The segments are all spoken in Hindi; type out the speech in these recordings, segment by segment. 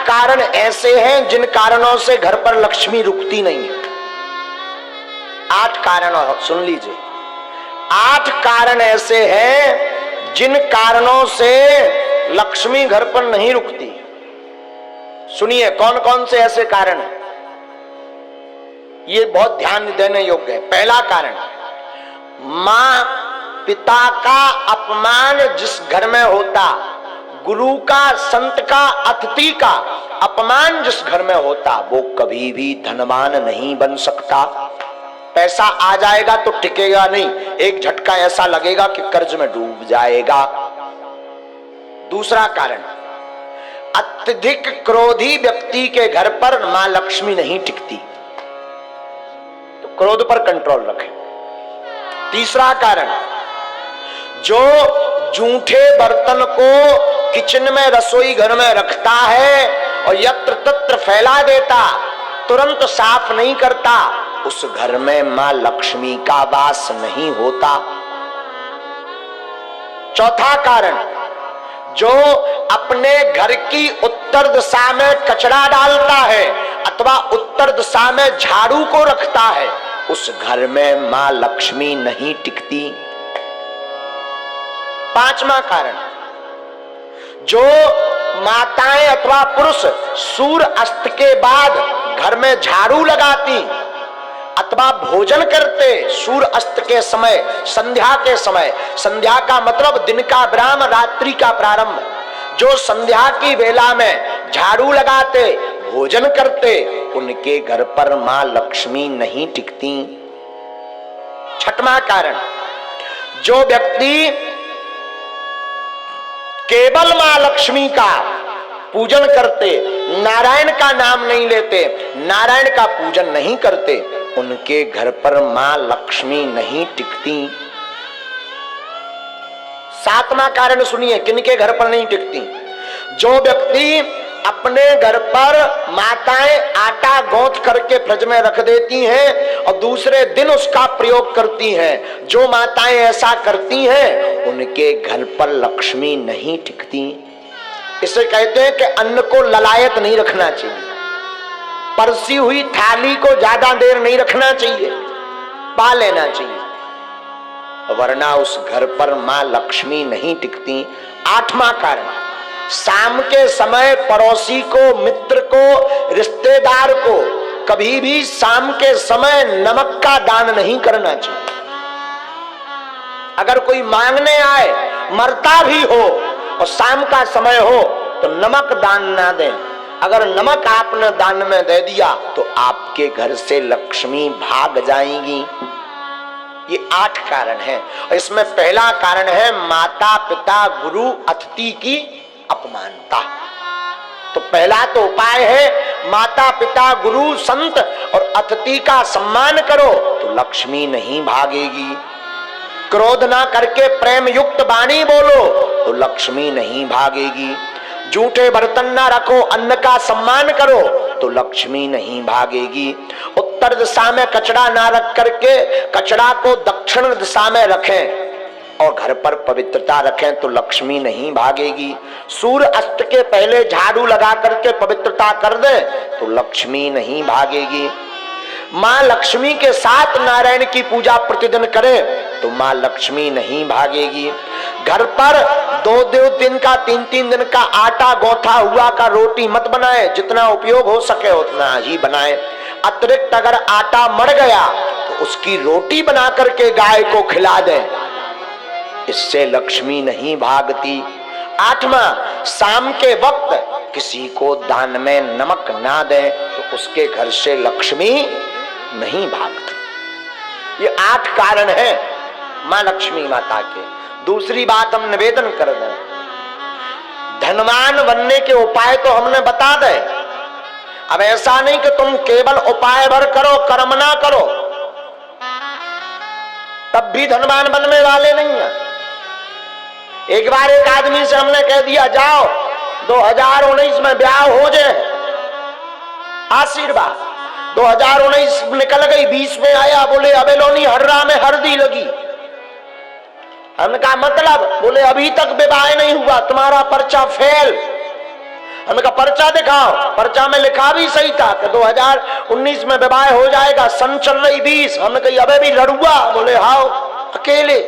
कारण ऐसे हैं जिन कारणों से घर पर लक्ष्मी रुकती नहीं है। 8 कारण, सुन लीजिए, 8 कारण ऐसे हैं जिन कारणों से लक्ष्मी घर पर नहीं रुकती। सुनिए कौन कौन से ऐसे कारण हैं, ये बहुत ध्यान देने योग्य है। पहला कारण, मां पिता का अपमान जिस घर में होता, गुरु का, संत का, अतिथि का अपमान जिस घर में होता, वो कभी भी धनवान नहीं बन सकता। पैसा आ जाएगा तो टिकेगा नहीं, एक झटका ऐसा लगेगा कि कर्ज में डूब जाएगा। दूसरा कारण, अत्यधिक क्रोधी व्यक्ति के घर पर मां लक्ष्मी नहीं टिकती, तो क्रोध पर कंट्रोल रखें। तीसरा कारण, जो जूठे बर्तन को किचन में, रसोई घर में रखता है और यत्र तत्र फैला देता, तुरंत साफ नहीं करता, उस घर में मां लक्ष्मी का वास नहीं होता। चौथा कारण, जो अपने घर की उत्तर दिशा में कचरा डालता है अथवा उत्तर दिशा में झाड़ू को रखता है, उस घर में मां लक्ष्मी नहीं टिकती। पांचवा कारण, जो माताएं अथवा पुरुष सूर्य अस्त के बाद घर में झाड़ू लगाती अथवा भोजन करते सूर्य अस्त के समय, संध्या के समय, संध्या का मतलब दिन का विराम, रात्रि का प्रारंभ, जो संध्या की वेला में झाड़ू लगाते, भोजन करते, उनके घर पर मां लक्ष्मी नहीं टिकती। छठवां कारण, जो व्यक्ति केवल मां लक्ष्मी का पूजन करते, नारायण का नाम नहीं लेते, नारायण का पूजन नहीं करते, उनके घर पर मां लक्ष्मी नहीं टिकती। सातवां कारण सुनिए, किनके घर पर नहीं टिकती, जो व्यक्ति अपने घर पर माताएं आटा गौंथ करके फ्रिज में रख देती हैं और दूसरे दिन उसका प्रयोग करती हैं, जो माताएं ऐसा करती हैं उनके घर पर लक्ष्मी नहीं टिकती। इसे कहते हैं कि अन्न को ललायत नहीं रखना चाहिए, परसी हुई थाली को ज्यादा देर नहीं रखना चाहिए, पा लेना चाहिए, वरना उस घर पर मां लक्ष्मी नहीं टिकती। आठवां कारण, शाम के समय पड़ोसी को, मित्र को, रिश्तेदार को कभी भी शाम के समय नमक का दान नहीं करना चाहिए। अगर कोई मांगने आए, मरता भी हो और शाम का समय हो तो नमक दान ना दें। अगर नमक आपने दान में दे दिया तो आपके घर से लक्ष्मी भाग जाएंगी। ये 8 कारण हैं और इसमें पहला कारण है माता पिता गुरु अतिथि की अपमानता। तो पहला तो उपाय है माता पिता गुरु संत और अतिथि का सम्मान करो तो लक्ष्मी नहीं भागेगी। क्रोध ना करके प्रेम युक्त वाणी बोलो तो लक्ष्मी नहीं भागेगी। झूठे बर्तन ना रखो, अन्न का सम्मान करो तो लक्ष्मी नहीं भागेगी। उत्तर दिशा में कचरा ना रख करके कचरा को दक्षिण दिशा में रखें और घर पर पवित्रता रखें तो लक्ष्मी नहीं भागेगी। सूर्य अस्त के पहले झाड़ू लगा करके पवित्रता कर दे तो लक्ष्मी नहीं भागेगी। मां लक्ष्मी के साथ नारायण की पूजा प्रतिदिन करे तो मां लक्ष्मी नहीं भागेगी। घर पर 2-2 दिन का 3-3 दिन का आटा गौथा हुआ का रोटी मत बनाए, जितना उपयोग हो सके उतना ही बनाए। अतिरिक्त अगर आटा मर गया तो उसकी रोटी बना करके गाय को खिला दे, इससे लक्ष्मी नहीं भागती। 8वां, शाम के वक्त किसी को दान में नमक ना दे तो उसके घर से लक्ष्मी नहीं भागती। ये 8 कारण है मां लक्ष्मी माता के। दूसरी बात हम निवेदन कर दें, धनवान बनने के उपाय तो हमने बता दे। अब ऐसा नहीं कि तुम केवल उपाय भर करो, कर्म ना करो, तब भी धनवान बनने वाले नहीं है। एक बार एक आदमी से हमने कह दिया जाओ 2019 में ब्याह हो जाए, आशीर्वाद। 2019 निकल गई, 20 में आया, बोले अबेलोनी हर्रा में हरदी लगी। हमने कहा मतलब, बोले अभी तक विवाह नहीं हुआ, तुम्हारा पर्चा फेल। हमने कहा पर्चा दिखाओ। पर्चा में लिखा भी सही था कि 2019 में विवाह हो जाएगा, सन चल रही 20। हमने कहा अबे भी लड़ुआ। बोले हाओ अकेले।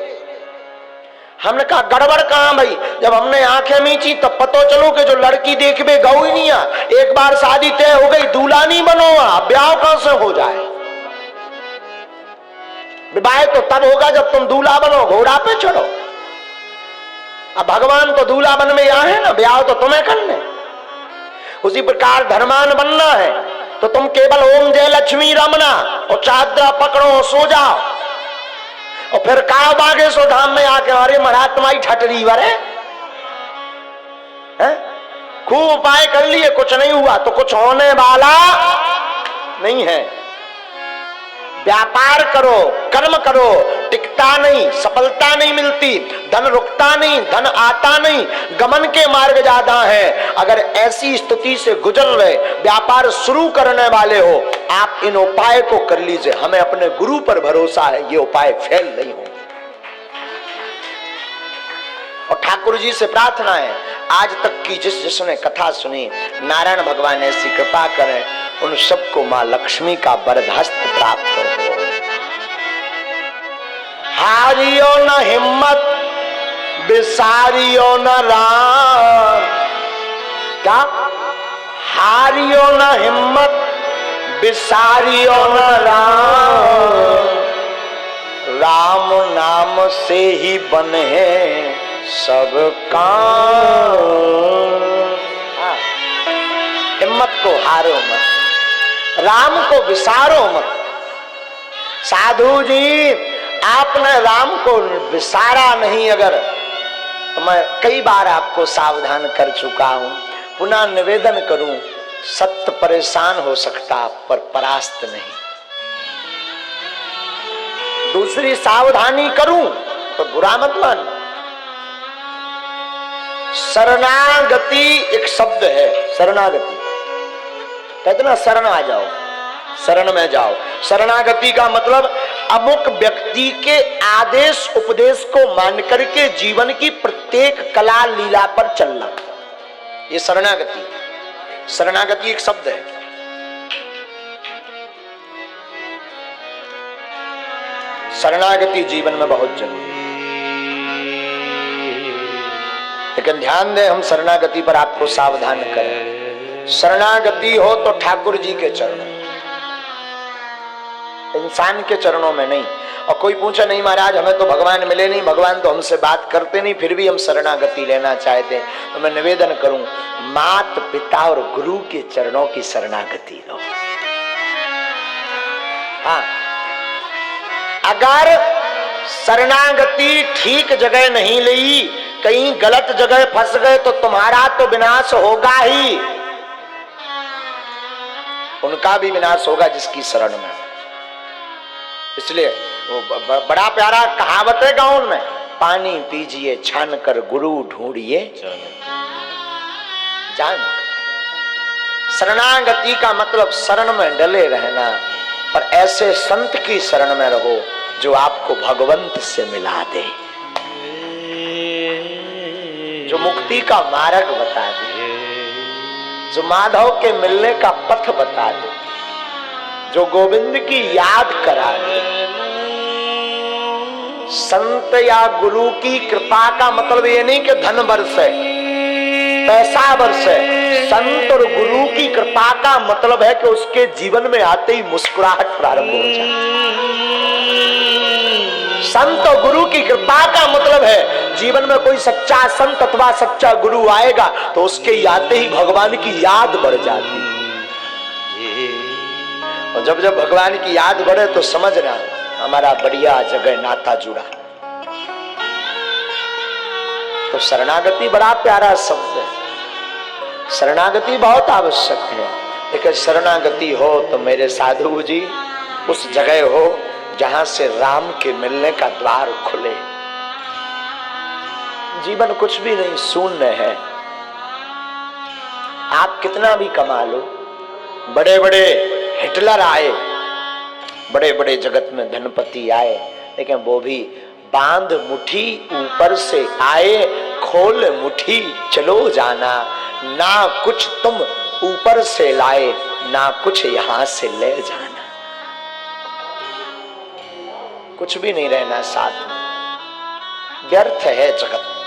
हमने कहा गड़बड़ कहां भाई? जब हमने आंखें मीची तब पता चलो कि जो लड़की देखबे गऊ ही नहीं है। एक बार शादी तय हो गई, दूल्हा नहीं बनो, ब्याह कहां से हो जाए? विवाह तो तब होगा जब तुम दूल्हा बनो, घोड़ा पे चढ़ो। अब भगवान तो दूल्हा बन में यहाँ है ना, ब्याह तो तुम्हें करने। उसी प्रकार धर्मान बनना है तो तुम केवल ओम जय लक्ष्मी रमना और चादरा पकड़ो, सो जाओ। और फिर का बागेश्वर धाम में आके अरे महात्मा ही ठटरी वरे खूब उपाय कर लिए, कुछ नहीं हुआ तो कुछ होने वाला नहीं है। व्यापार करो, कर्म करो, टिकता नहीं, सफलता नहीं मिलती, धन रुकता नहीं, धन आता नहीं, गमन के मार्ग ज्यादा है। अगर ऐसी स्थिति से गुजर रहे, व्यापार शुरू करने वाले हो, आप इन उपाय को कर लीजिए। हमें अपने गुरु पर भरोसा है, ये उपाय फेल नहीं होंगे। और ठाकुर जी से प्रार्थना है, आज तक की जिसने कथा सुनी, नारायण भगवान ऐसी कृपा करें उन सबको मां लक्ष्मी का बरदहस्त प्राप्त हो। हारियो न हिम्मत, बिसारियो न राम। क्या? हारियो न हिम्मत, बिसारियो न राम। राम नाम से ही बने सब काम। हिम्मत को हारो मत, राम को विसारो मत। साधु जी आपने राम को विसारा नहीं अगर, तो मैं कई बार आपको सावधान कर चुका हूं, पुनः निवेदन करूं, सत्य परेशान हो सकता पर परास्त नहीं। दूसरी सावधानी करूं तो बुरा मत मान। शरणागति एक शब्द है, शरणागति कहते ना, शरण आ जाओ, शरण में जाओ। शरणागति का मतलब अमुक व्यक्ति के आदेश उपदेश को मान करके जीवन की प्रत्येक कला लीला पर चलना, ये शरणागति। शरणागति एक शब्द है। शरणागति जीवन में बहुत जरूरी है, लेकिन ध्यान दें हम शरणागति पर आपको सावधान करें। शरणागति हो तो ठाकुर जी के चरणों, इंसान के चरणों में नहीं। और कोई पूछे नहीं महाराज हमें तो भगवान मिले नहीं, भगवान तो हमसे बात करते नहीं, फिर भी हम शरणागति लेना चाहते हैं, तो मैं निवेदन करूं मात पिता और गुरु के चरणों की शरणागति लो। हाँ, अगर शरणागति ठीक जगह नहीं ली, कहीं गलत जगह फंस गए तो तुम्हारा तो विनाश होगा ही, उनका भी विनाश होगा जिसकी शरण में। इसलिए वो बड़ा प्यारा कहावत है गाँव में, पानी पीजिए छान कर गुरु ढूंढिए जान। शरणागति का मतलब शरण में डले रहना, पर ऐसे संत की शरण में रहो जो आपको भगवंत से मिला दे, जो मुक्ति का मार्ग बता दे, जो माधव के मिलने का पथ बता दे, जो गोविंद की याद करा दे। संत या गुरु की कृपा का मतलब ये नहीं कि धन बरसे, पैसा बरसे। संत और गुरु की कृपा का मतलब है कि उसके जीवन में आते ही मुस्कुराहट प्रारंभ हो जाए। संत और गुरु की कृपा का मतलब है जीवन में कोई सच्चा संत अथवा सच्चा गुरु आएगा तो उसके आते ही भगवान की याद बढ़ जाती। और जब जब भगवान की याद बढ़े तो समझना हमारा बढ़िया जगह नाता जुड़ा। तो शरणागति बड़ा प्यारा शब्द है, शरणागति बहुत आवश्यक है, लेकिन शरणागति हो तो मेरे साधु जी उस जगह हो जहां से राम के मिलने का द्वार खुले। जीवन कुछ भी नहीं, शून्य है। आप कितना भी कमा लो, बड़े बड़े हिटलर आए, बड़े बड़े जगत में धनपति आए, लेकिन वो भी बांध मुट्ठी ऊपर से आए, खोल मुट्ठी चलो जाना। ना कुछ तुम ऊपर से लाए, ना कुछ यहां से ले जाना। कुछ भी नहीं रहना साथ में, व्यर्थ है जगत।